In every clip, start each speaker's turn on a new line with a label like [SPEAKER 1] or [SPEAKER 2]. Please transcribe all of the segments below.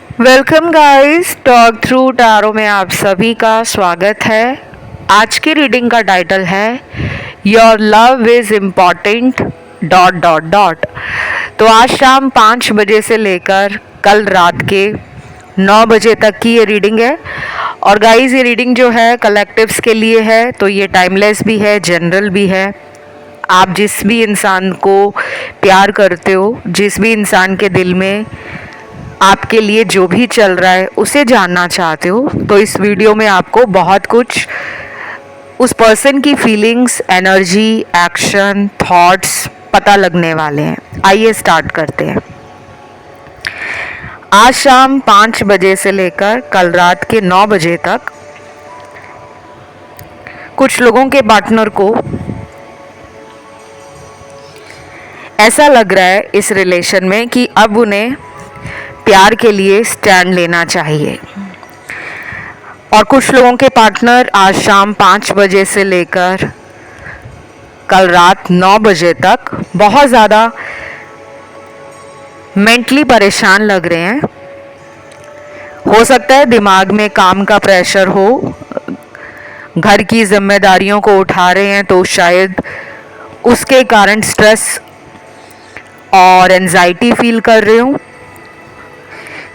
[SPEAKER 1] Welcome guys, talk through tarot में आप सभी का स्वागत है। आज की रीडिंग का टाइटल है your love is important dot dot dot. तो आज शाम 5 बजे से लेकर कल रात के 9 बजे तक की ये रीडिंग है। और गाइस, ये रीडिंग जो है कलेक्टिव्स के लिए है, तो ये टाइमलेस भी है, जनरल भी है। आप जिस भी इंसान को प्यार करते हो, जिस भी इंसान के दिल में आपके लिए जो भी चल रहा है उसे जानना चाहते हो, तो इस वीडियो में आपको बहुत कुछ उस पर्सन की फीलिंग्स, एनर्जी, एक्शन, थॉट्स पता लगने वाले हैं। आइए स्टार्ट करते हैं। आज शाम 5 बजे से लेकर कल रात के 9 बजे तक कुछ लोगों के पार्टनर को ऐसा लग रहा है इस रिलेशन में कि अब उन्हें प्यार के लिए स्टैंड लेना चाहिए। और कुछ लोगों के पार्टनर आज शाम 5 बजे से लेकर कल रात 9 बजे तक बहुत ज़्यादा मेंटली परेशान लग रहे हैं। हो सकता है दिमाग में काम का प्रेशर हो, घर की जिम्मेदारियों को उठा रहे हैं, तो शायद उसके कारण स्ट्रेस और एंजाइटी फील कर रहे हो।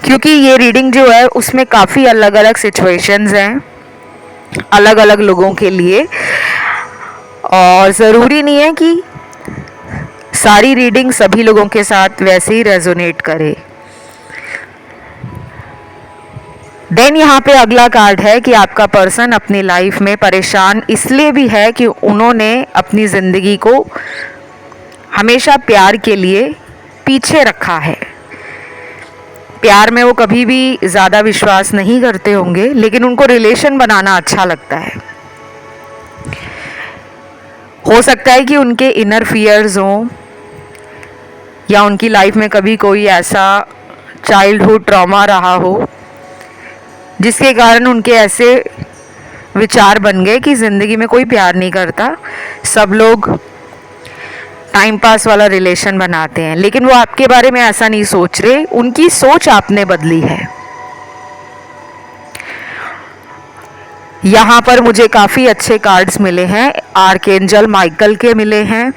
[SPEAKER 1] क्योंकि ये रीडिंग जो है उसमें काफ़ी अलग अलग सिचुएशंस हैं, अलग अलग लोगों के लिए, और ज़रूरी नहीं है कि सारी रीडिंग सभी लोगों के साथ वैसे ही रेजोनेट करे। देन यहाँ पे अगला कार्ड है कि आपका पर्सन अपनी लाइफ में परेशान इसलिए भी है कि उन्होंने अपनी ज़िंदगी को हमेशा प्यार के लिए पीछे रखा है। प्यार में वो कभी भी ज़्यादा विश्वास नहीं करते होंगे, लेकिन उनको रिलेशन बनाना अच्छा लगता है। हो सकता है कि उनके इनर फियर्स हों, या उनकी लाइफ में कभी कोई ऐसा चाइल्डहुड ट्रॉमा रहा हो जिसके कारण उनके ऐसे विचार बन गए कि ज़िंदगी में कोई प्यार नहीं करता, सब लोग टाइम पास वाला रिलेशन बनाते हैं। लेकिन वो आपके बारे में ऐसा नहीं सोच रहे, उनकी सोच आपने बदली है। यहाँ पर मुझे काफ़ी अच्छे कार्ड्स मिले हैं, आर्कएंजल माइकल के मिले हैं।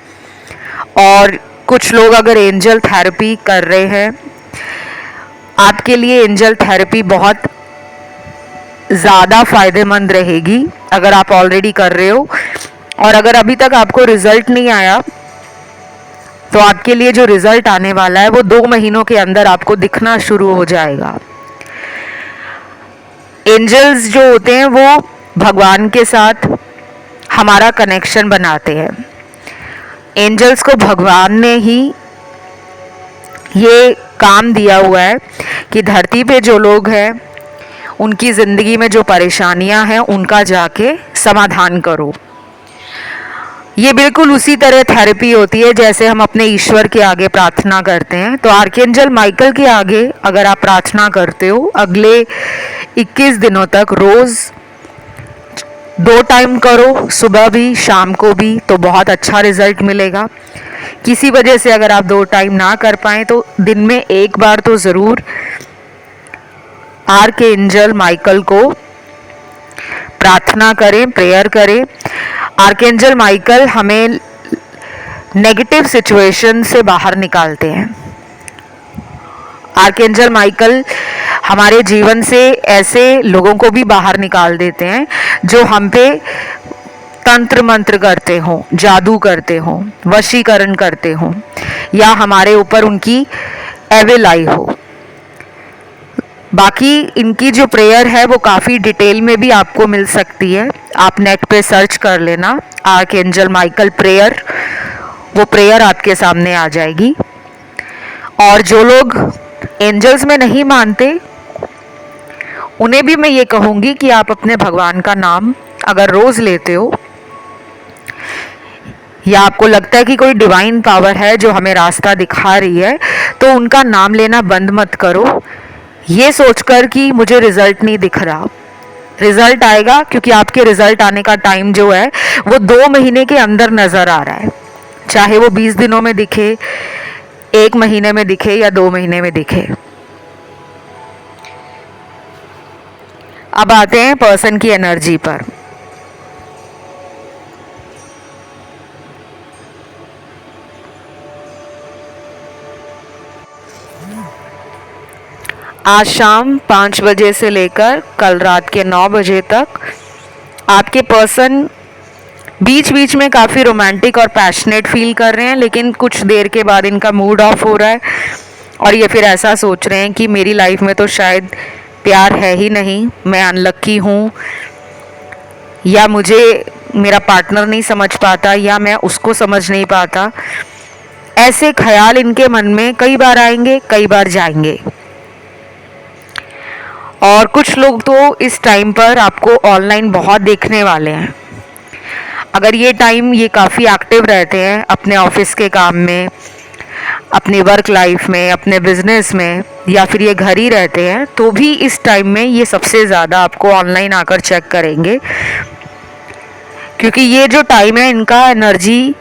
[SPEAKER 1] और कुछ लोग अगर एंजल थेरेपी कर रहे हैं, आपके लिए एंजल थेरेपी बहुत ज़्यादा फ़ायदेमंद रहेगी अगर आप ऑलरेडी कर रहे हो। और अगर अभी तक आपको रिज़ल्ट नहीं आया, तो आपके लिए जो रिज़ल्ट आने वाला है वो 2 महीनों के अंदर आपको दिखना शुरू हो जाएगा। एंजल्स जो होते हैं वो भगवान के साथ हमारा कनेक्शन बनाते हैं। एंजल्स को भगवान ने ही ये काम दिया हुआ है कि धरती पे जो लोग हैं उनकी ज़िंदगी में जो परेशानियां हैं उनका जाके समाधान करो। ये बिल्कुल उसी तरह थेरेपी होती है जैसे हम अपने ईश्वर के आगे प्रार्थना करते हैं। तो आर्कएंजल माइकल के आगे अगर आप प्रार्थना करते हो अगले 21 दिनों तक, रोज़ 2 टाइम करो, सुबह भी शाम को भी, तो बहुत अच्छा रिजल्ट मिलेगा। किसी वजह से अगर आप 2 टाइम ना कर पाएँ तो दिन में एक बार तो ज़रूर आर्कएंजल माइकल को प्रार्थना करें, प्रेयर करें। आर्कएंजल माइकल हमें नेगेटिव सिचुएशन से बाहर निकालते हैं। आर्कएंजल माइकल हमारे जीवन से ऐसे लोगों को भी बाहर निकाल देते हैं जो हम पे तंत्र मंत्र करते हों, जादू करते हों, वशीकरण करते हों, या हमारे ऊपर उनकी एविल आई हो। बाकी इनकी जो प्रेयर है वो काफ़ी डिटेल में भी आपको मिल सकती है, आप नेट पे सर्च कर लेना आर्कएंजल माइकल प्रेयर, वो प्रेयर आपके सामने आ जाएगी। और जो लोग एंजल्स में नहीं मानते उन्हें भी मैं ये कहूँगी कि आप अपने भगवान का नाम अगर रोज़ लेते हो, या आपको लगता है कि कोई डिवाइन पावर है जो हमें रास्ता दिखा रही है, तो उनका नाम लेना बंद मत करो ये सोचकर कि मुझे रिज़ल्ट नहीं दिख रहा। रिज़ल्ट आएगा, क्योंकि आपके रिज़ल्ट आने का टाइम जो है वो 2 महीने के अंदर नज़र आ रहा है। चाहे वो 20 दिनों में दिखे, 1 महीने में दिखे, या 2 महीने में दिखे। अब आते हैं पर्सन की एनर्जी पर। आज शाम 5 बजे से लेकर कल रात के 9 बजे तक आपके पर्सन बीच बीच में काफ़ी रोमांटिक और पैशनेट फील कर रहे हैं, लेकिन कुछ देर के बाद इनका मूड ऑफ हो रहा है और ये फिर ऐसा सोच रहे हैं कि मेरी लाइफ में तो शायद प्यार है ही नहीं, मैं अनलक्की हूँ, या मुझे मेरा पार्टनर नहीं समझ पाता, या मैं उसको समझ नहीं पाता। ऐसे ख्याल इनके मन में कई बार आएंगे, कई बार जाएंगे। और कुछ लोग तो इस टाइम पर आपको ऑनलाइन बहुत देखने वाले हैं। अगर ये टाइम ये काफ़ी एक्टिव रहते हैं अपने ऑफिस के काम में, अपनी वर्क लाइफ में, अपने बिजनेस में, या फिर ये घर ही रहते हैं, तो भी इस टाइम में ये सबसे ज़्यादा आपको ऑनलाइन आकर चेक करेंगे, क्योंकि ये जो टाइम है इनका एनर्जी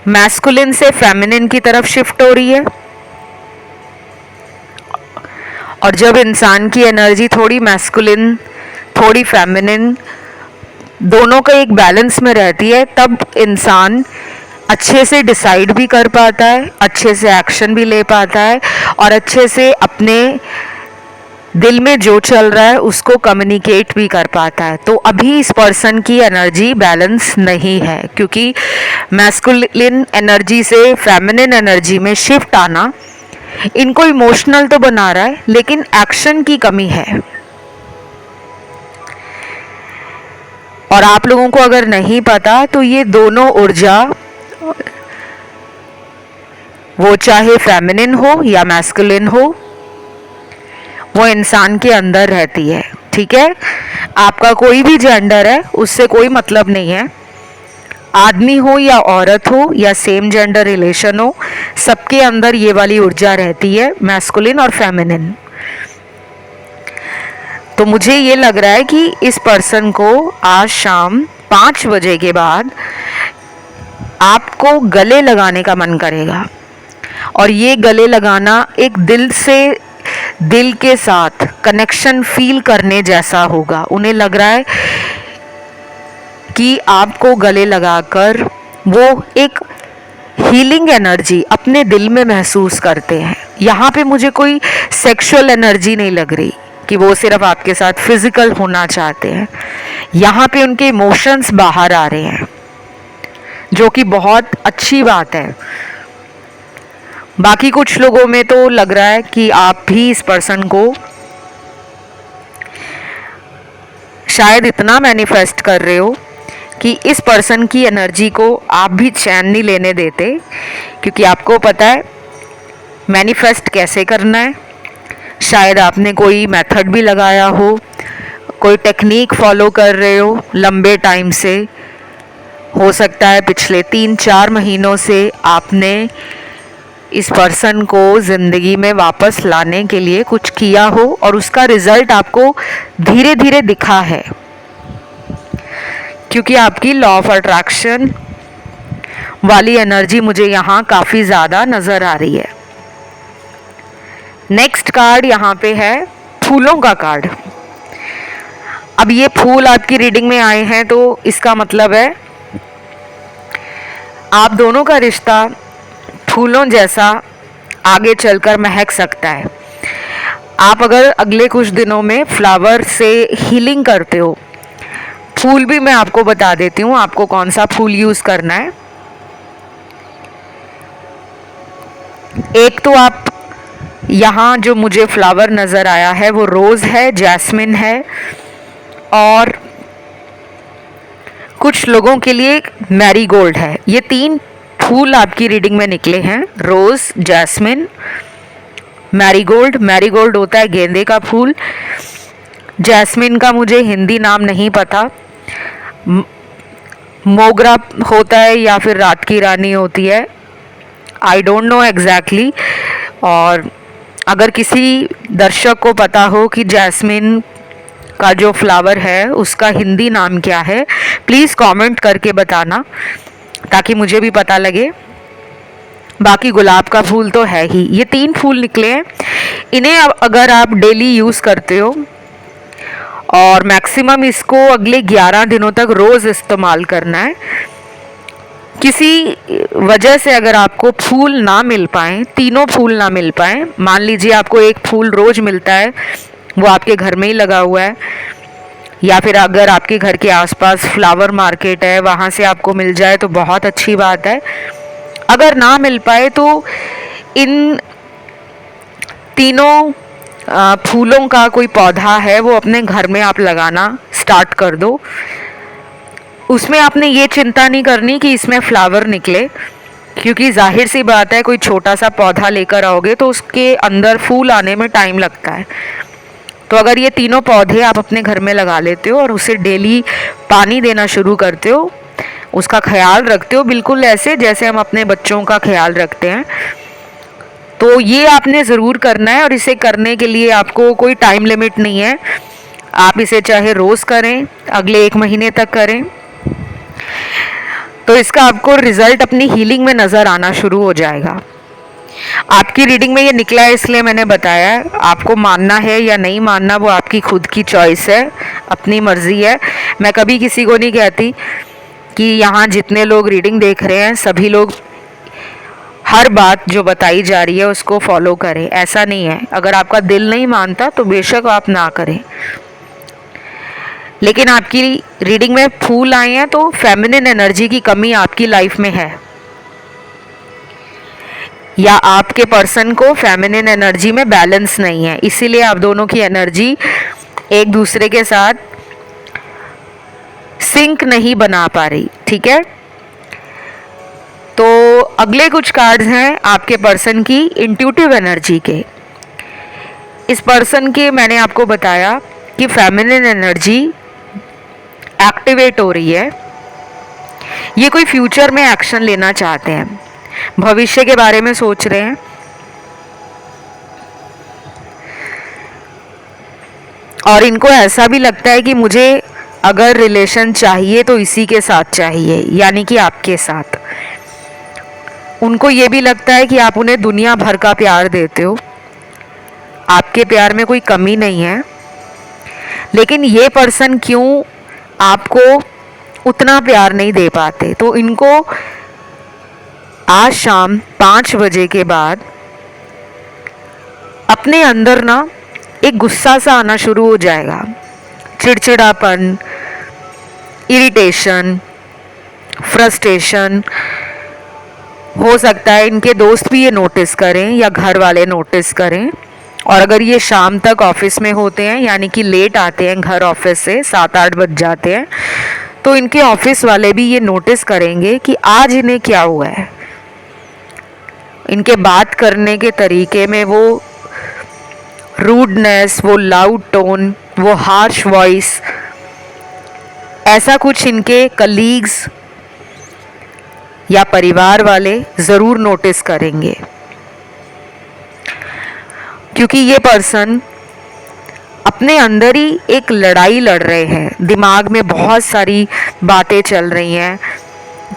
[SPEAKER 1] मैस्कुलिन से फेमिनिन की तरफ शिफ्ट हो रही है। और जब इंसान की एनर्जी थोड़ी मैस्कुलिन थोड़ी फेमिनिन दोनों का एक बैलेंस में रहती है, तब इंसान अच्छे से डिसाइड भी कर पाता है, अच्छे से एक्शन भी ले पाता है, और अच्छे से अपने दिल में जो चल रहा है उसको कम्युनिकेट भी कर पाता है। तो अभी इस पर्सन की एनर्जी बैलेंस नहीं है, क्योंकि मैस्कुलिन एनर्जी से फेमिनिन एनर्जी में शिफ्ट आना इनको इमोशनल तो बना रहा है, लेकिन एक्शन की कमी है। और आप लोगों को अगर नहीं पता तो ये दोनों ऊर्जा, वो चाहे फेमिनिन हो या मैस्कुलिन हो, वो इंसान के अंदर रहती है। ठीक है, आपका कोई भी जेंडर है उससे कोई मतलब नहीं है, आदमी हो या औरत हो या सेम जेंडर रिलेशन हो, सबके अंदर ये वाली ऊर्जा रहती है, मैस्कुलिन और फेमिनिन। तो मुझे ये लग रहा है कि इस पर्सन को आज शाम 5 बजे के बाद आपको गले लगाने का मन करेगा, और ये गले लगाना एक दिल से दिल के साथ कनेक्शन फील करने जैसा होगा। उन्हें लग रहा है कि आपको गले लगाकर वो एक हीलिंग एनर्जी अपने दिल में महसूस करते हैं। यहाँ पे मुझे कोई सेक्सुअल एनर्जी नहीं लग रही कि वो सिर्फ आपके साथ फिजिकल होना चाहते हैं। यहाँ पे उनके इमोशंस बाहर आ रहे हैं, जो कि बहुत अच्छी बात है। बाकी कुछ लोगों में तो लग रहा है कि आप भी इस पर्सन को शायद इतना मैनिफेस्ट कर रहे हो कि इस पर्सन की एनर्जी को आप भी चैन नहीं लेने देते, क्योंकि आपको पता है मैनिफेस्ट कैसे करना है। शायद आपने कोई मेथड भी लगाया हो, कोई टेक्निक फॉलो कर रहे हो लंबे टाइम से, हो सकता है पिछले 3-4 महीनों से आपने इस पर्सन को ज़िंदगी में वापस लाने के लिए कुछ किया हो, और उसका रिज़ल्ट आपको धीरे धीरे दिखा है, क्योंकि आपकी लॉ ऑफ अट्रैक्शन वाली एनर्जी मुझे यहाँ काफ़ी ज़्यादा नज़र आ रही है। नेक्स्ट कार्ड यहाँ पे है फूलों का कार्ड। अब ये फूल आपकी रीडिंग में आए हैं, तो इसका मतलब है आप दोनों का रिश्ता फूलों जैसा आगे चलकर महक सकता है। आप अगर अगले कुछ दिनों में फ्लावर से हीलिंग करते हो, फूल भी मैं आपको बता देती हूँ आपको कौन सा फूल यूज़ करना है। एक तो आप यहाँ जो मुझे फ्लावर नज़र आया है वो रोज़ है, जैस्मिन है, और कुछ लोगों के लिए मैरीगोल्ड है। ये 3 फूल आपकी रीडिंग में निकले हैं, रोज़, जैस्मिन, मैरीगोल्ड। मैरीगोल्ड होता है गेंदे का फूल, जैस्मिन का मुझे हिंदी नाम नहीं पता, मोगरा होता है या फिर रात की रानी होती है, आई डोंट नो एग्जैक्टली। और अगर किसी दर्शक को पता हो कि जैस्मिन का जो फ्लावर है उसका हिंदी नाम क्या है, प्लीज़ कमेंट करके बताना, ताकि मुझे भी पता लगे। बाकी गुलाब का फूल तो है ही। ये 3 फूल निकले हैं। इन्हें अगर आप डेली यूज़ करते हो और मैक्सिमम इसको अगले 11 दिनों तक रोज़ इस्तेमाल करना है। किसी वजह से अगर आपको फूल ना मिल पाए, तीनों फूल ना मिल पाए, मान लीजिए आपको एक फूल रोज मिलता है, वो आपके घर में ही लगा हुआ है, या फिर अगर आपके घर के आसपास फ्लावर मार्केट है वहाँ से आपको मिल जाए तो बहुत अच्छी बात है। अगर ना मिल पाए तो इन तीनों फूलों का कोई पौधा है वो अपने घर में आप लगाना स्टार्ट कर दो। उसमें आपने ये चिंता नहीं करनी कि इसमें फ्लावर निकले, क्योंकि जाहिर सी बात है कोई छोटा सा पौधा लेकर आओगे तो उसके अंदर फूल आने में टाइम लगता है। तो अगर ये तीनों पौधे आप अपने घर में लगा लेते हो और उसे डेली पानी देना शुरू करते हो, उसका ख्याल रखते हो बिल्कुल ऐसे जैसे हम अपने बच्चों का ख्याल रखते हैं, तो ये आपने ज़रूर करना है। और इसे करने के लिए आपको कोई टाइम लिमिट नहीं है, आप इसे चाहे रोज़ करें, अगले 1 महीने तक करें, तो इसका आपको रिजल्ट अपनी हीलिंग में नज़र आना शुरू हो जाएगा। आपकी रीडिंग में ये निकला है इसलिए मैंने बताया है। आपको मानना है या नहीं मानना वो आपकी खुद की चॉइस है, अपनी मर्जी है। मैं कभी किसी को नहीं कहती कि यहाँ जितने लोग रीडिंग देख रहे हैं सभी लोग हर बात जो बताई जा रही है उसको फॉलो करें, ऐसा नहीं है। अगर आपका दिल नहीं मानता तो बेशक आप ना करें। लेकिन आपकी रीडिंग में फूल आए हैं तो फेमिनिन एनर्जी की कमी आपकी लाइफ में है, या आपके पर्सन को फेमिनिन एनर्जी में बैलेंस नहीं है, इसीलिए आप दोनों की एनर्जी एक दूसरे के साथ सिंक नहीं बना पा रही। ठीक है, तो अगले कुछ कार्ड्स हैं आपके पर्सन की इंट्यूटिव एनर्जी के। इस पर्सन के मैंने आपको बताया कि फेमिनिन एनर्जी एक्टिवेट हो रही है। ये कोई फ्यूचर में एक्शन लेना चाहते हैं, भविष्य के बारे में सोच रहे हैं, और इनको ऐसा भी लगता है कि मुझे अगर रिलेशन चाहिए तो इसी के साथ चाहिए, यानी कि आपके साथ। उनको ये भी लगता है कि आप उन्हें दुनिया भर का प्यार देते हो, आपके प्यार में कोई कमी नहीं है। लेकिन ये पर्सन क्यों आपको उतना प्यार नहीं दे पाते, तो इनको आज शाम 5 बजे के बाद अपने अंदर ना एक गुस्सा सा आना शुरू हो जाएगा, चिड़चिड़ापन, इरिटेशन, फ्रस्ट्रेशन। हो सकता है इनके दोस्त भी ये नोटिस करें या घर वाले नोटिस करें। और अगर ये शाम तक ऑफिस में होते हैं, यानी कि लेट आते हैं घर ऑफिस से, 7-8 बज जाते हैं, तो इनके ऑफिस वाले भी ये नोटिस करेंगे कि आज इन्हें क्या हुआ है। इनके बात करने के तरीके में वो रूडनेस, वो लाउड टोन, वो हार्श वॉइस, ऐसा कुछ इनके कलीग्स या परिवार वाले ज़रूर नोटिस करेंगे, क्योंकि ये पर्सन अपने अंदर ही एक लड़ाई लड़ रहे हैं। दिमाग में बहुत सारी बातें चल रही हैं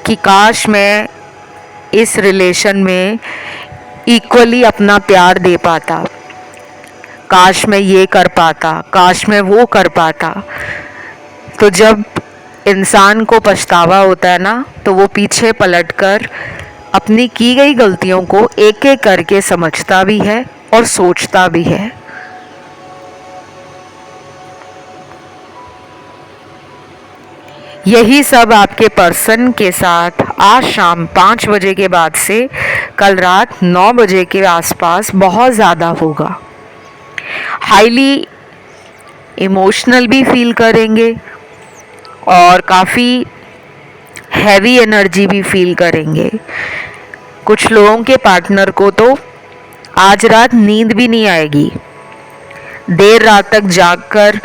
[SPEAKER 1] कि काश मैं इस रिलेशन में इक्वली अपना प्यार दे पाता, काश मैं ये कर पाता, काश मैं वो कर पाता। तो जब इंसान को पछतावा होता है ना, तो वो पीछे पलटकर अपनी की गई गलतियों को एक एक करके समझता भी है और सोचता भी है। यही सब आपके पर्सन के साथ आज शाम 5 बजे के बाद से कल रात 9 बजे के आसपास बहुत ज़्यादा होगा। हाईली इमोशनल भी फील करेंगे और काफ़ी हैवी एनर्जी भी फील करेंगे। कुछ लोगों के पार्टनर को तो आज रात नींद भी नहीं आएगी, देर रात तक जागकर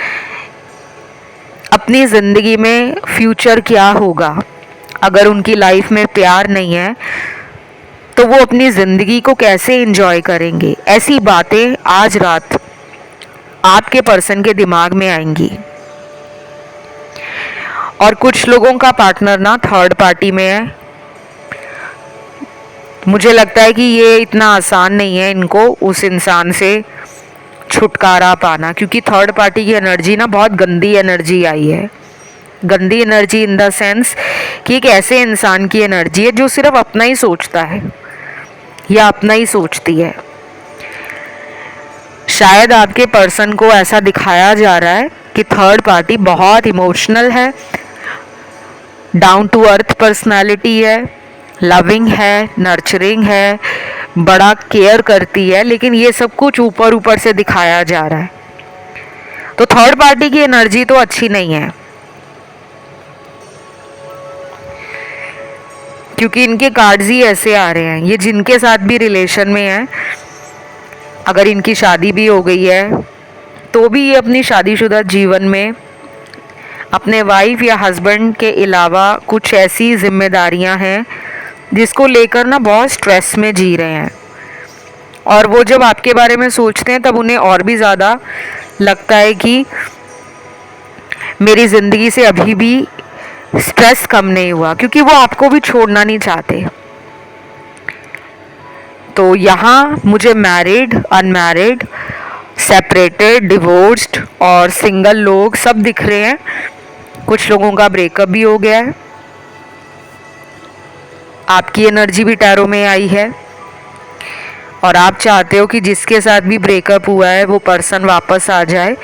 [SPEAKER 1] अपनी ज़िंदगी में फ्यूचर क्या होगा, अगर उनकी लाइफ में प्यार नहीं है तो वो अपनी ज़िंदगी को कैसे एंजॉय करेंगे, ऐसी बातें आज रात आपके पर्सन के दिमाग में आएंगी। और कुछ लोगों का पार्टनर ना थर्ड पार्टी में है। मुझे लगता है कि ये इतना आसान नहीं है इनको उस इंसान से छुटकारा पाना, क्योंकि थर्ड पार्टी की एनर्जी ना बहुत गंदी एनर्जी आई है। गंदी एनर्जी इन द सेंस कि एक ऐसे इंसान की एनर्जी है जो सिर्फ अपना ही सोचता है या अपना ही सोचती है। शायद आपके पर्सन को ऐसा दिखाया जा रहा है कि थर्ड पार्टी बहुत इमोशनल है, डाउन टू अर्थ पर्सनालिटी है, लविंग है, नर्चरिंग है, बड़ा केयर करती है, लेकिन ये सब कुछ ऊपर ऊपर से दिखाया जा रहा है। तो थर्ड पार्टी की एनर्जी तो अच्छी नहीं है, क्योंकि इनके कार्ड्स ही ऐसे आ रहे हैं। ये जिनके साथ भी रिलेशन में है, अगर इनकी शादी भी हो गई है तो भी ये अपनी शादीशुदा जीवन में अपने वाइफ या हस्बैंड के अलावा कुछ ऐसी जिम्मेदारियां हैं जिसको लेकर ना बहुत स्ट्रेस में जी रहे हैं। और वो जब आपके बारे में सोचते हैं तब उन्हें और भी ज़्यादा लगता है कि मेरी ज़िंदगी से अभी भी स्ट्रेस कम नहीं हुआ, क्योंकि वो आपको भी छोड़ना नहीं चाहते। तो यहाँ मुझे मैरिड, अनमैरिड, सेपरेटेड, डिवोर्स्ड और सिंगल लोग सब दिख रहे हैं। कुछ लोगों का ब्रेकअप भी हो गया है। आपकी एनर्जी भी टैरो में आई है और आप चाहते हो कि जिसके साथ भी ब्रेकअप हुआ है वो पर्सन वापस आ जाए,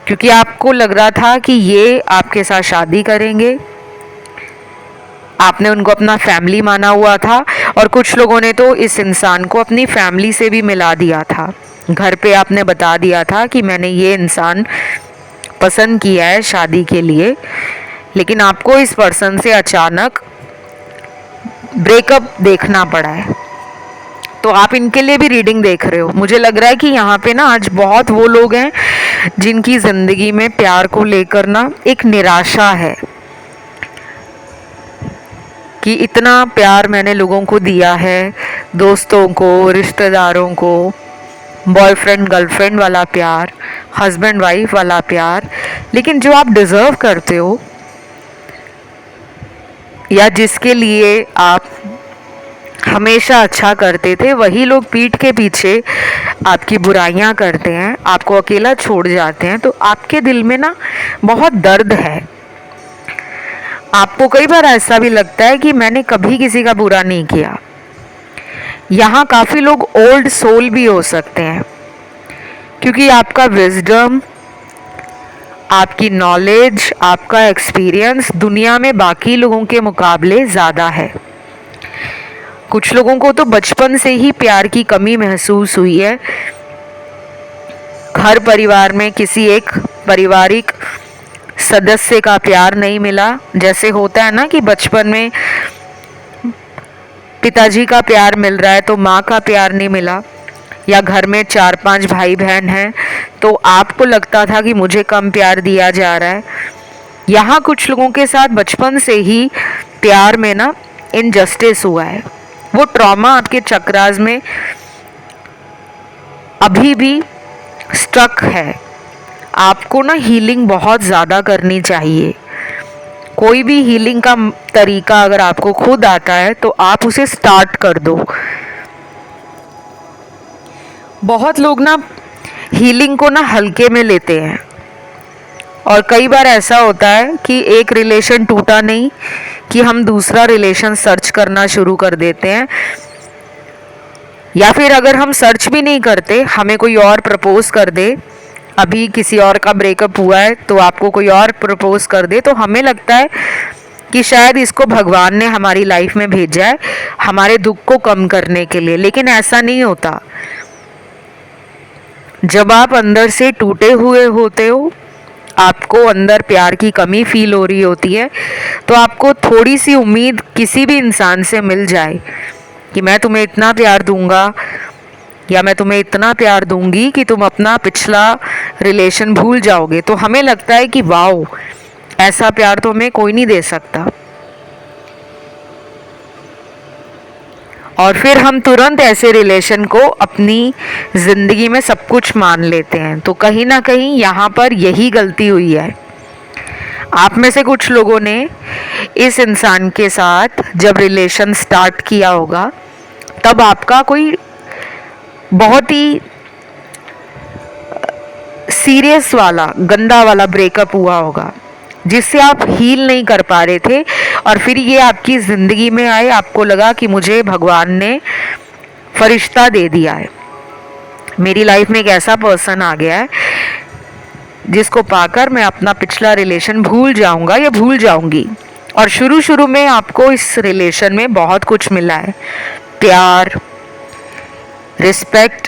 [SPEAKER 1] क्योंकि आपको लग रहा था कि ये आपके साथ शादी करेंगे। आपने उनको अपना फैमिली माना हुआ था और कुछ लोगों ने तो इस इंसान को अपनी फैमिली से भी मिला दिया था। घर पे आपने बता दिया था कि मैंने ये इंसान पसंद किया है शादी के लिए, लेकिन आपको इस पर्सन से अचानक ब्रेकअप देखना पड़ा है। तो आप इनके लिए भी रीडिंग देख रहे हो। मुझे लग रहा है कि यहाँ पे ना आज बहुत वो लोग हैं जिनकी ज़िंदगी में प्यार को लेकर ना एक निराशा है कि इतना प्यार मैंने लोगों को दिया है, दोस्तों को, रिश्तेदारों को, बॉयफ्रेंड गर्लफ्रेंड वाला प्यार, हस्बैंड वाइफ वाला प्यार, लेकिन जो आप डिज़र्व करते हो या जिसके लिए आप हमेशा अच्छा करते थे, वही लोग पीठ के पीछे आपकी बुराइयां करते हैं, आपको अकेला छोड़ जाते हैं। तो आपके दिल में ना बहुत दर्द है। आपको कई बार ऐसा भी लगता है कि मैंने कभी किसी का बुरा नहीं किया। यहाँ काफ़ी लोग ओल्ड सोल भी हो सकते हैं, क्योंकि आपका विजडम, आपकी नॉलेज, आपका एक्सपीरियंस दुनिया में बाकी लोगों के मुकाबले ज़्यादा है। कुछ लोगों को तो बचपन से ही प्यार की कमी महसूस हुई है। घर परिवार में किसी एक पारिवारिक सदस्य का प्यार नहीं मिला। जैसे होता है ना कि बचपन में पिताजी का प्यार मिल रहा है तो माँ का प्यार नहीं मिला, या घर में 4-5 भाई बहन हैं तो आपको लगता था कि मुझे कम प्यार दिया जा रहा है। यहाँ कुछ लोगों के साथ बचपन से ही प्यार में ना इनजस्टिस हुआ है। वो ट्रॉमा आपके चक्रास में अभी भी स्टक है। आपको ना हीलिंग बहुत ज़्यादा करनी चाहिए। कोई भी हीलिंग का तरीका अगर आपको खुद आता है तो आप उसे स्टार्ट कर दो। बहुत लोग ना हीलिंग को ना हल्के में लेते हैं और कई बार ऐसा होता है कि एक रिलेशन टूटा नहीं कि हम दूसरा रिलेशन सर्च करना शुरू कर देते हैं, या फिर अगर हम सर्च भी नहीं करते, हमें कोई और प्रपोज कर दे। अभी किसी और का ब्रेकअप हुआ है तो आपको कोई और प्रपोज कर दे तो हमें लगता है कि शायद इसको भगवान ने हमारी लाइफ में भेजा है हमारे दुख को कम करने के लिए, लेकिन ऐसा नहीं होता। जब आप अंदर से टूटे हुए होते हो, आपको अंदर प्यार की कमी फील हो रही होती है, तो आपको थोड़ी सी उम्मीद किसी भी इंसान से मिल जाए कि मैं तुम्हें इतना प्यार दूंगा या मैं तुम्हें इतना प्यार दूंगी कि तुम अपना पिछला रिलेशन भूल जाओगे, तो हमें लगता है कि वाओ, ऐसा प्यार तो हमें कोई नहीं दे सकता। और फिर हम तुरंत ऐसे रिलेशन को अपनी ज़िंदगी में सब कुछ मान लेते हैं। तो कहीं ना कहीं यहाँ पर यही गलती हुई है। आप में से कुछ लोगों ने इस इंसान के साथ जब रिलेशन स्टार्ट किया होगा तब आपका कोई बहुत ही सीरियस वाला गंदा वाला ब्रेकअप हुआ होगा जिससे आप हील नहीं कर पा रहे थे, और फिर ये आपकी ज़िंदगी में आए, आपको लगा कि मुझे भगवान ने फरिश्ता दे दिया है, मेरी लाइफ में एक ऐसा पर्सन आ गया है जिसको पाकर मैं अपना पिछला रिलेशन भूल जाऊंगा या भूल जाऊंगी। और शुरू शुरू में आपको इस रिलेशन में बहुत कुछ मिला है, प्यार, रिस्पेक्ट,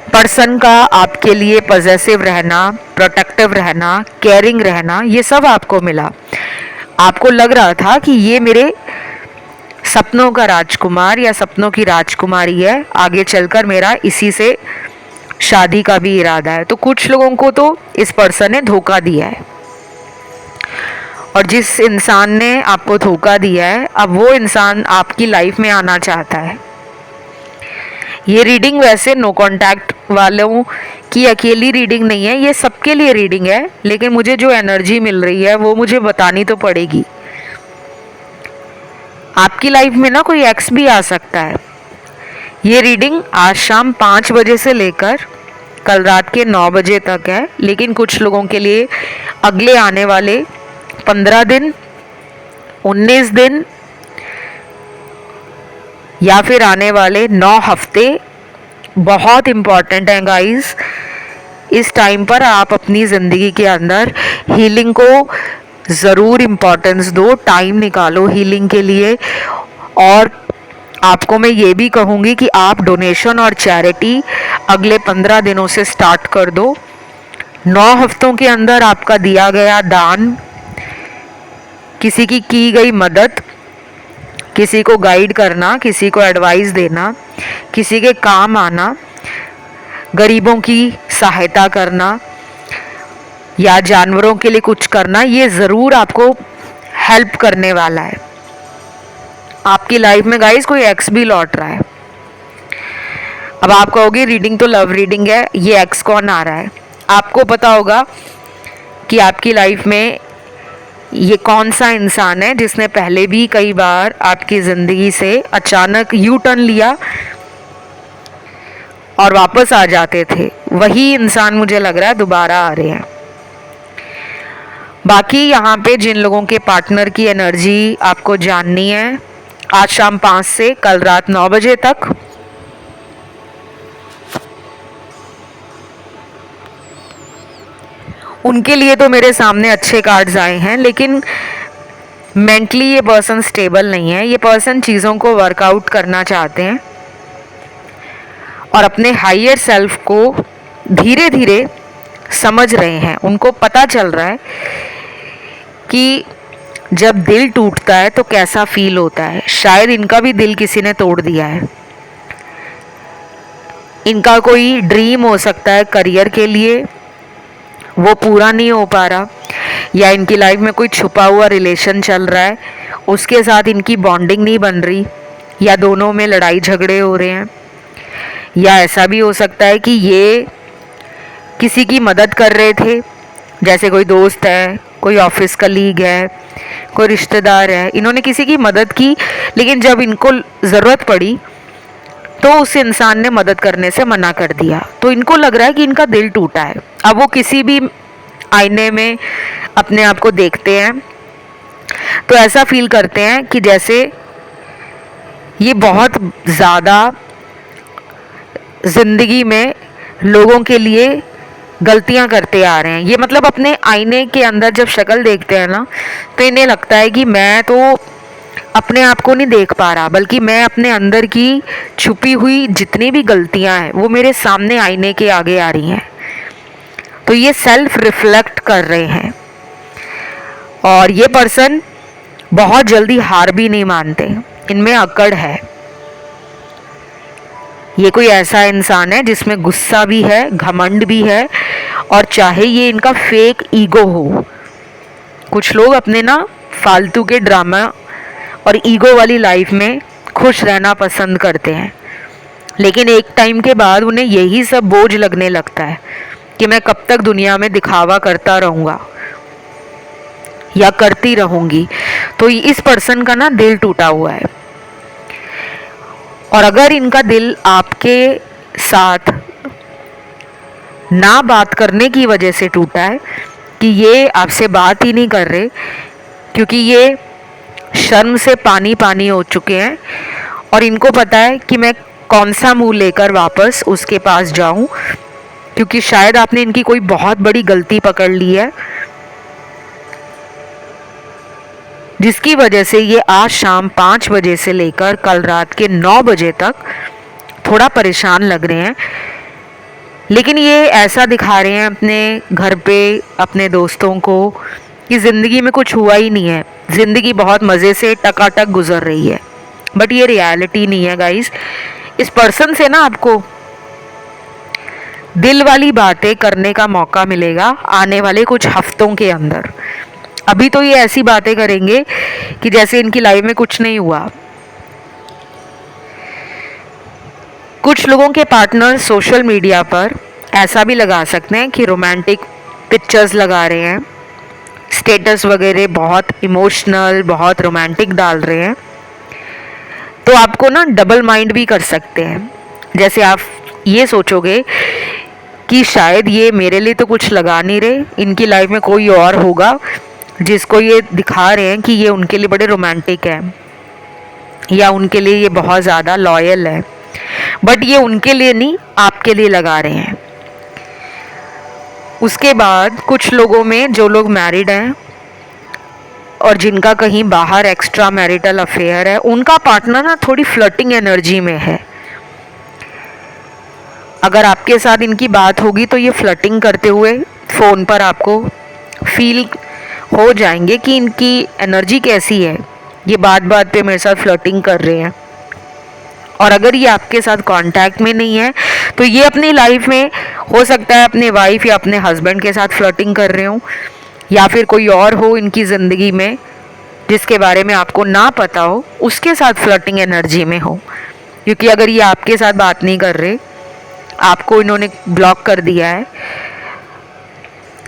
[SPEAKER 1] पर्सन का आपके लिए पॉजेसिव रहना, प्रोटेक्टिव रहना, केयरिंग रहना, ये सब आपको मिला। आपको लग रहा था कि ये मेरे सपनों का राजकुमार या सपनों की राजकुमारी है, आगे चलकर मेरा इसी से शादी का भी इरादा है। तो कुछ लोगों को तो इस पर्सन ने धोखा दिया है, और जिस इंसान ने आपको धोखा दिया है अब वो इंसान आपकी लाइफ में आना चाहता है। ये रीडिंग वैसे नो कांटेक्ट वालों की अकेली रीडिंग नहीं है, ये सबके लिए रीडिंग है, लेकिन मुझे जो एनर्जी मिल रही है वो मुझे बतानी तो पड़ेगी। आपकी लाइफ में ना कोई एक्स भी आ सकता है। ये रीडिंग आज शाम 5 बजे से लेकर कल रात के 9 बजे तक है, लेकिन कुछ लोगों के लिए अगले आने वाले 15 दिन, 19 दिन या फिर आने वाले 9 हफ्ते बहुत इम्पॉर्टेंट हैं गाइस। इस टाइम पर आप अपनी ज़िंदगी के अंदर हीलिंग को ज़रूर इम्पोर्टेंस दो, टाइम निकालो हीलिंग के लिए। और आपको मैं ये भी कहूँगी कि आप डोनेशन और चैरिटी अगले 15 दिनों से स्टार्ट कर दो। 9 हफ्तों के अंदर आपका दिया गया दान, किसी की गई मदद, किसी को गाइड करना, किसी को एडवाइस देना, किसी के काम आना, गरीबों की सहायता करना या जानवरों के लिए कुछ करना, ये ज़रूर आपको हेल्प करने वाला है। आपकी लाइफ में गाइस कोई एक्स भी लौट रहा है। अब आप कहोगे रीडिंग तो लव रीडिंग है, ये एक्स कौन आ रहा है? आपको पता होगा कि आपकी लाइफ में ये कौन सा इंसान है जिसने पहले भी कई बार आपकी ज़िंदगी से अचानक यू टर्न लिया और वापस आ जाते थे। वही इंसान मुझे लग रहा है दोबारा आ रहे हैं। बाकी यहाँ पे जिन लोगों के पार्टनर की एनर्जी आपको जाननी है, आज शाम 5 से कल रात 9 बजे तक उनके लिए तो मेरे सामने अच्छे कार्ड्स आए हैं, लेकिन मेंटली ये पर्सन स्टेबल नहीं है। ये पर्सन चीज़ों को वर्कआउट करना चाहते हैं और अपने हायर सेल्फ को धीरे धीरे समझ रहे हैं। उनको पता चल रहा है कि जब दिल टूटता है तो कैसा फील होता है। शायद इनका भी दिल किसी ने तोड़ दिया है। इनका कोई ड्रीम हो सकता है करियर के लिए, वो पूरा नहीं हो पा रहा, या इनकी लाइफ में कोई छुपा हुआ रिलेशन चल रहा है, उसके साथ इनकी बॉन्डिंग नहीं बन रही, या दोनों में लड़ाई झगड़े हो रहे हैं। या ऐसा भी हो सकता है कि ये किसी की मदद कर रहे थे, जैसे कोई दोस्त है, कोई ऑफिस कलीग है, कोई रिश्तेदार है, इन्होंने किसी की मदद की, लेकिन जब इनको ज़रूरत पड़ी तो उस इंसान ने मदद करने से मना कर दिया। तो इनको लग रहा है कि इनका दिल टूटा है। अब वो किसी भी आईने में अपने आप को देखते हैं तो ऐसा फील करते हैं कि जैसे ये बहुत ज़्यादा ज़िंदगी में लोगों के लिए गलतियां करते आ रहे हैं। ये मतलब अपने आईने के अंदर जब शक्ल देखते हैं ना, तो इन्हें लगता है कि मैं तो अपने आप को नहीं देख पा रहा, बल्कि मैं अपने अंदर की छुपी हुई जितनी भी गलतियां हैं वो मेरे सामने आईने के आगे आ रही हैं। तो ये सेल्फ रिफ्लेक्ट कर रहे हैं। और ये पर्सन बहुत जल्दी हार भी नहीं मानते, इनमें अकड़ है। ये कोई ऐसा इंसान है जिसमें गुस्सा भी है, घमंड भी है, और चाहे ये इनका फेक ईगो हो। कुछ लोग अपने ना फालतू के ड्रामा और ईगो वाली लाइफ में खुश रहना पसंद करते हैं, लेकिन एक टाइम के बाद उन्हें यही सब बोझ लगने लगता है कि मैं कब तक दुनिया में दिखावा करता रहूँगा या करती रहूँगी। तो इस पर्सन का ना दिल टूटा हुआ है। और अगर इनका दिल आपके साथ ना बात करने की वजह से टूटा है कि ये आपसे बात ही नहीं कर रहे, क्योंकि ये शर्म से पानी पानी हो चुके हैं और इनको पता है कि मैं कौन सा मुंह लेकर वापस उसके पास जाऊं, क्योंकि शायद आपने इनकी कोई बहुत बड़ी गलती पकड़ ली है, जिसकी वजह से ये आज शाम 5 बजे से लेकर कल रात के 9 बजे तक थोड़ा परेशान लग रहे हैं। लेकिन ये ऐसा दिखा रहे हैं अपने घर पे अपने दोस्तों को कि ज़िंदगी में कुछ हुआ ही नहीं है, ज़िंदगी बहुत मज़े से टकाटक गुजर रही है। बट ये रियलिटी नहीं है गाइस। इस पर्सन से ना आपको दिल वाली बातें करने का मौका मिलेगा आने वाले कुछ हफ्तों के अंदर। अभी तो ये ऐसी बातें करेंगे कि जैसे इनकी लाइफ में कुछ नहीं हुआ। कुछ लोगों के पार्टनर सोशल मीडिया पर ऐसा भी लगा सकते हैं कि रोमांटिक पिक्चर्स लगा रहे हैं, स्टेटस वगैरह बहुत इमोशनल बहुत रोमांटिक डाल रहे हैं, तो आपको ना डबल माइंड भी कर सकते हैं। जैसे आप ये सोचोगे कि शायद ये मेरे लिए तो कुछ लगा नहीं रहे, इनकी लाइफ में कोई और होगा जिसको ये दिखा रहे हैं कि ये उनके लिए बड़े रोमांटिक है या उनके लिए ये बहुत ज़्यादा लॉयल है, बट ये उनके लिए नहीं आपके लिए लगा रहे हैं। उसके बाद कुछ लोगों में जो लोग मैरिड हैं और जिनका कहीं बाहर एक्स्ट्रा मैरिटल अफेयर है, उनका पार्टनर ना थोड़ी फ्लर्टिंग एनर्जी में है। अगर आपके साथ इनकी बात होगी तो ये फ्लर्टिंग करते हुए फ़ोन पर आपको फील हो जाएंगे कि इनकी एनर्जी कैसी है, ये बात बात पे मेरे साथ फ्लर्टिंग कर रहे हैं। और अगर ये आपके साथ कांटेक्ट में नहीं है तो ये अपनी लाइफ में हो सकता है अपने वाइफ या अपने हस्बैंड के साथ फ्लर्टिंग कर रहे हो, या फिर कोई और हो इनकी ज़िंदगी में जिसके बारे में आपको ना पता हो, उसके साथ फ्लर्टिंग एनर्जी में हो। क्योंकि अगर ये आपके साथ बात नहीं कर रहे, आपको इन्होंने ब्लॉक कर दिया है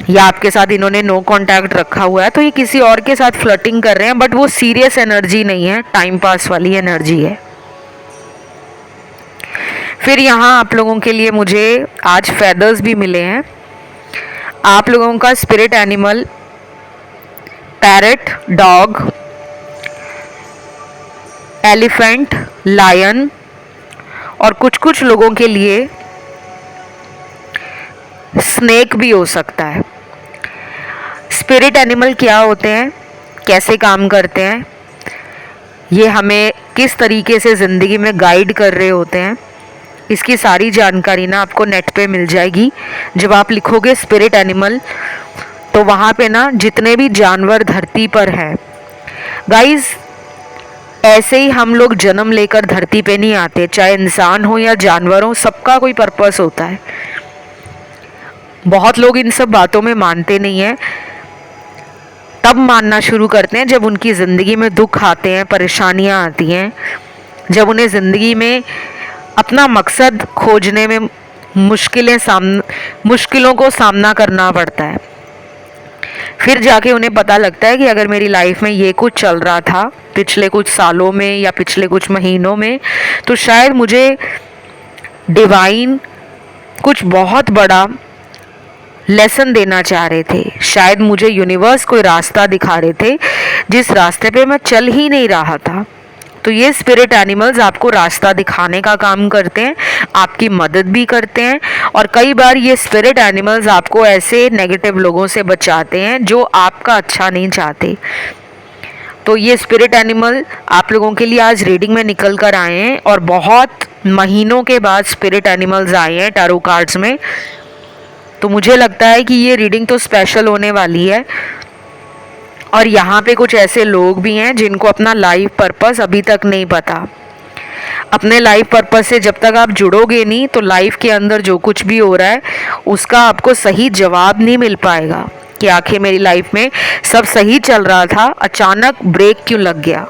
[SPEAKER 1] या आपके साथ इन्होंने नो कांटेक्ट रखा हुआ है, तो ये किसी और के साथ फ्लर्टिंग कर रहे हैं, बट वो सीरियस एनर्जी नहीं है, टाइम पास वाली एनर्जी है। फिर यहाँ आप लोगों के लिए मुझे आज फेदर्स भी मिले हैं। आप लोगों का spirit animal parrot, dog, elephant, lion और कुछ कुछ लोगों के लिए स्नेक भी हो सकता है। स्पिरिट एनिमल क्या होते हैं, कैसे काम करते हैं, ये हमें किस तरीके से ज़िंदगी में गाइड कर रहे होते हैं, इसकी सारी जानकारी ना आपको नेट पे मिल जाएगी। जब आप लिखोगे स्पिरिट एनिमल तो वहाँ पे ना जितने भी जानवर धरती पर हैं गाइस, ऐसे ही हम लोग जन्म लेकर धरती पे नहीं आते, चाहे इंसान हो या जानवर हो, सबका कोई पर्पस होता है। बहुत लोग इन सब बातों में मानते नहीं हैं, तब मानना शुरू करते हैं जब उनकी ज़िंदगी में दुख आते हैं, परेशानियां आती हैं, जब उन्हें ज़िंदगी में अपना मकसद खोजने में मुश्किलों को सामना करना पड़ता है। फिर जाके उन्हें पता लगता है कि अगर मेरी लाइफ में ये कुछ चल रहा था पिछले कुछ सालों में या पिछले कुछ महीनों में, तो शायद मुझे डिवाइन कुछ बहुत बड़ा लेसन देना चाह रहे थे, शायद मुझे यूनिवर्स कोई रास्ता दिखा रहे थे जिस रास्ते पे मैं चल ही नहीं रहा था। तो ये स्पिरिट एनिमल्स आपको रास्ता दिखाने का काम करते हैं, आपकी मदद भी करते हैं, और कई बार ये स्पिरिट एनिमल्स आपको ऐसे नेगेटिव लोगों से बचाते हैं जो आपका अच्छा नहीं चाहते। तो ये स्पिरिट एनिमल आप लोगों के लिए आज रीडिंग में निकल कर आए हैं और बहुत महीनों के बाद स्पिरिट एनिमल्स आए हैं टैरो कार्ड्स में। तो मुझे लगता है कि ये रीडिंग तो स्पेशल होने वाली है। और यहाँ पे कुछ ऐसे लोग भी हैं जिनको अपना लाइफ पर्पस अभी तक नहीं पता। अपने लाइफ पर्पस से जब तक आप जुड़ोगे नहीं तो लाइफ के अंदर जो कुछ भी हो रहा है उसका आपको सही जवाब नहीं मिल पाएगा कि आखिर मेरी लाइफ में सब सही चल रहा था, अचानक ब्रेक क्यों लग गया।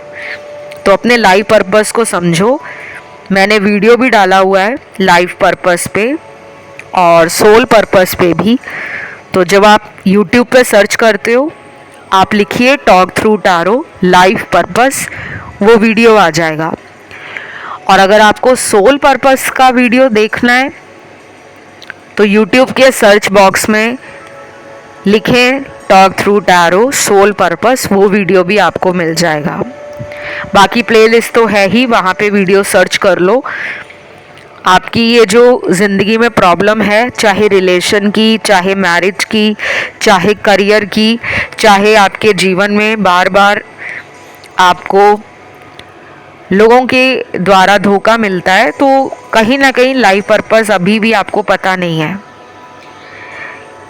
[SPEAKER 1] तो अपने लाइफ पर्पस को समझो। मैंने वीडियो भी डाला हुआ है लाइफ पर्पस पे और सोल पर्पस पे भी। तो जब आप यूट्यूब पे सर्च करते हो, आप लिखिए talk through tarot life purpose, वो वीडियो आ जाएगा। और अगर आपको सोल पर्पस का वीडियो देखना है तो यूट्यूब के सर्च बॉक्स में लिखें talk through tarot soul purpose, वो वीडियो भी आपको मिल जाएगा। बाकी प्लेलिस्ट तो है ही, वहाँ पे वीडियो सर्च कर लो। आपकी ये जो ज़िंदगी में प्रॉब्लम है, चाहे रिलेशन की, चाहे मैरिज की, चाहे करियर की, चाहे आपके जीवन में बार बार आपको लोगों के द्वारा धोखा मिलता है, तो कहीं ना कहीं लाइफ पर्पस अभी भी आपको पता नहीं है।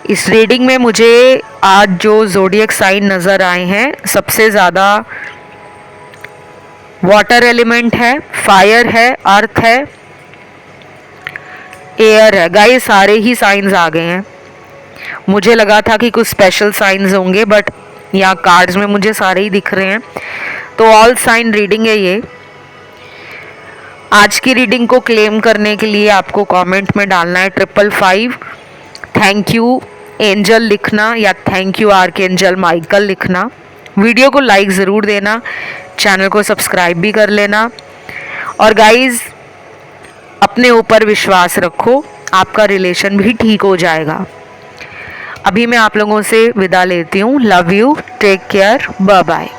[SPEAKER 1] इस रीडिंग में मुझे आज जो ज़ोडिएक साइन नज़र आए हैं, सबसे ज़्यादा वाटर एलिमेंट है, फायर है, अर्थ है, एयर है। गाइस सारे ही साइंस आ गए हैं। मुझे लगा था कि कुछ स्पेशल साइंस होंगे, बट यहाँ कार्ड्स में मुझे सारे ही दिख रहे हैं। तो ऑल साइन रीडिंग है ये। आज की रीडिंग को क्लेम करने के लिए आपको कमेंट में डालना है 555 थैंक यू एंजल लिखना, या थैंक यू आर्कएंजल माइकल लिखना। वीडियो को लाइक ज़रूर देना, चैनल को सब्सक्राइब भी कर लेना। और गाइस अपने ऊपर विश्वास रखो, आपका रिलेशन भी ठीक हो जाएगा। अभी मैं आप लोगों से विदा लेती हूँ। Love you, take care, bye bye.